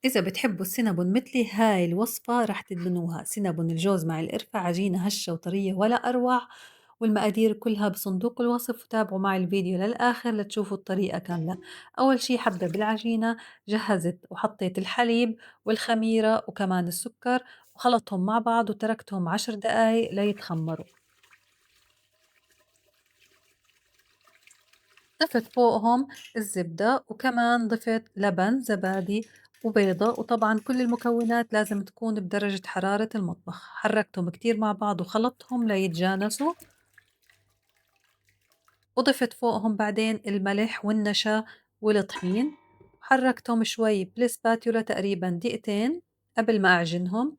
إذا بتحبوا السينابون مثلي هاي الوصفة رح تدمنوها. سينابون الجوز مع القرفة، عجينة هشة وطرية ولا أروع. والمقادير كلها بصندوق الوصف، وتابعوا معي الفيديو للآخر لتشوفوا الطريقة كاملة. أول شي حبة بالعجينة، جهزت وحطيت الحليب والخميرة وكمان السكر وخلطهم مع بعض وتركتهم 10 دقايق ليتخمروا. ضفت فوقهم الزبدة وكمان ضفت لبن زبادي وبيضة، وطبعا كل المكونات لازم تكون بدرجة حرارة المطبخ. حركتهم كتير مع بعض وخلطتهم ليتجانسوا، وضفت فوقهم بعدين الملح والنشا والطحين. حركتهم شوي بالسباتيولا تقريبا دقيقتين قبل ما أعجنهم.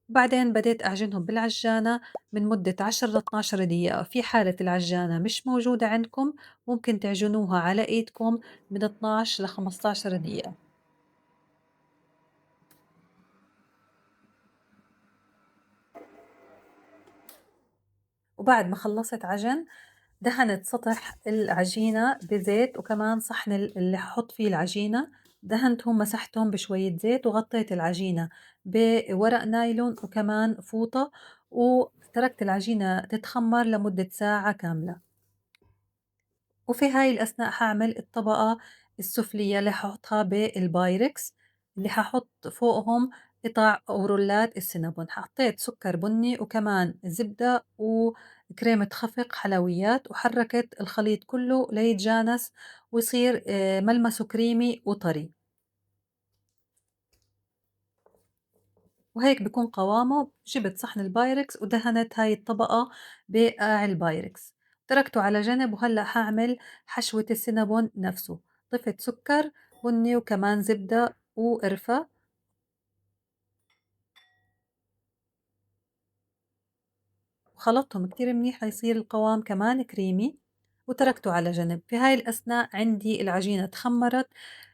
بعدين بديت أعجنهم بالعجانة من مدة 10 ل 12 دقيقة. في حالة العجانة مش موجودة عندكم ممكن تعجنوها على إيدكم من 12 ل 15 دقيقة. وبعد ما خلصت عجن دهنت سطح العجينة بزيت، وكمان صحن اللي ححط فيه العجينة دهنتهم مسحتهم بشوية زيت، وغطيت العجينة بورق نايلون وكمان فوطة، وتركت العجينة تتخمر لمدة ساعة كاملة. وفي هاي الأثناء حاعمل الطبقة السفلية اللي ححطها بالبايركس، اللي ححط فوقهم قطع أو رولات السينابون. حطيت سكر بني وكمان زبدة وكريمة خفق حلويات، وحركت الخليط كله ليتجانس ويصير ملمسه كريمي وطري. وهيك بيكون قوامه. جبت صحن البايركس ودهنت هاي الطبقة بقاع البايركس، تركته على جنب. وهلأ حاعمل حشوة السينابون نفسه. ضفت سكر بني وكمان زبدة وقرفة، وخلطتهم كتير منيح ليصير القوام كمان كريمي، وتركته على جنب. في هاي الأثناء عندي العجينة تخمرت.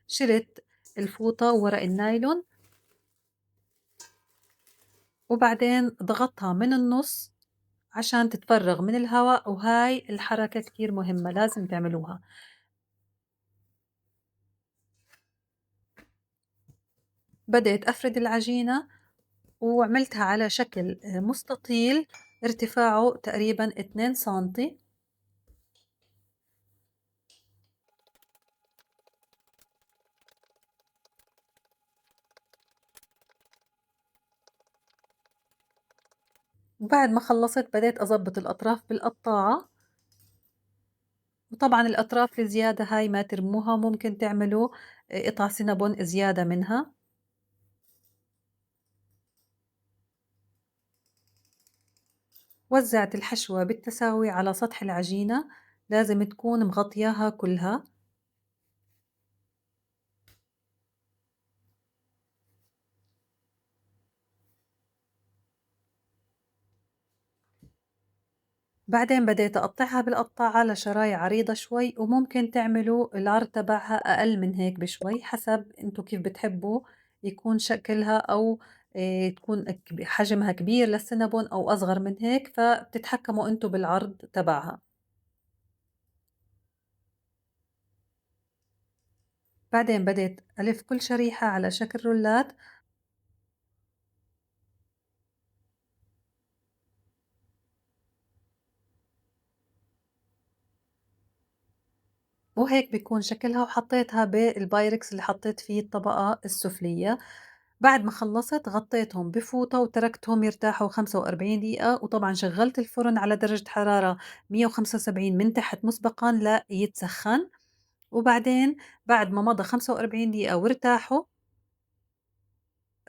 شلت الفوطة وورق النايلون، وبعدين ضغطها من النص عشان تتفرغ من الهواء. وهاي الحركة كتير مهمة لازم تعملوها. بدأت أفرد العجينة وعملتها على شكل مستطيل ارتفاعه تقريبا 2 سنتي. وبعد ما خلصت بدأت أضبط الأطراف بالقطاعة. وطبعا الأطراف الزيادة هاي ما ترموها، ممكن تعملوا قطع سينابون زيادة منها. وزعت الحشوة بالتساوي على سطح العجينة، لازم تكون مغطياها كلها. بعدين بديت أقطعها بالقطاعة لشرايح عريضة شوي، وممكن تعملوا العرض تبعها أقل من هيك بشوي حسب انتو كيف بتحبوا يكون شكلها، أو تكون حجمها كبير للسينابون أو أصغر من هيك، فبتتحكموا انتو بالعرض تبعها. بعدين بديت ألف كل شريحة على شكل رولات، وهيك بيكون شكلها. وحطيتها بالبايركس اللي حطيت فيه الطبقة السفلية. بعد ما خلصت غطيتهم بفوطة وتركتهم يرتاحوا 45 دقيقة. وطبعا شغلت الفرن على درجة حرارة 175 من تحت مسبقا لا يتسخن. وبعدين بعد ما مضى 45 دقيقة وارتاحوا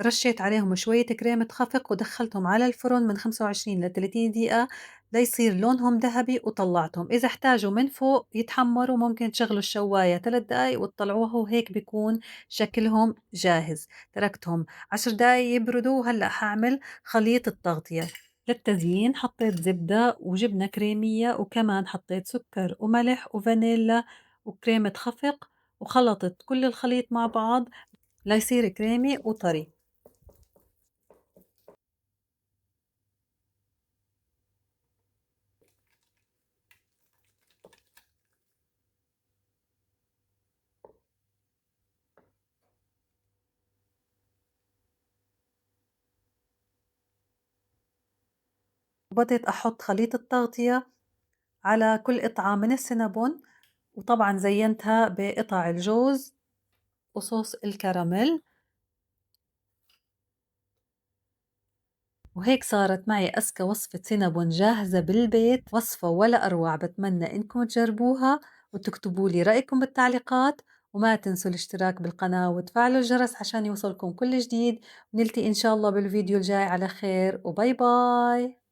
رشيت عليهم شوية كريمة خفق ودخلتهم على الفرن من 25 ل 30 دقيقة ليصير لونهم ذهبي، وطلعتهم. إذا احتاجوا من فوق يتحمروا ممكن تشغلوا الشواية 3 دقايق وتطلعوها، وهيك بيكون شكلهم جاهز. تركتهم 10 دقايق يبردوا. وهلأ حاعمل خليط التغطية. للتزيين حطيت زبدة وجبنة كريمية، وكمان حطيت سكر وملح وفانيلا وكريمة خفق، وخلطت كل الخليط مع بعض ليصير كريمي وطري. وبدأت أحط خليط التغطية على كل قطعة من السينابون، وطبعًا زيّنتها بقطع الجوز وصوص الكراميل. وهيك صارت معي أذكى وصفة سينابون جاهزة بالبيت، وصفة ولا أروع. بتمنى إنكم تجربوها وتكتبوا لي رأيكم بالتعليقات، وما تنسوا الاشتراك بالقناة وتفعلوا الجرس عشان يوصلكم كل جديد. ونلتقي إن شاء الله بالفيديو الجاي على خير، وباي باي.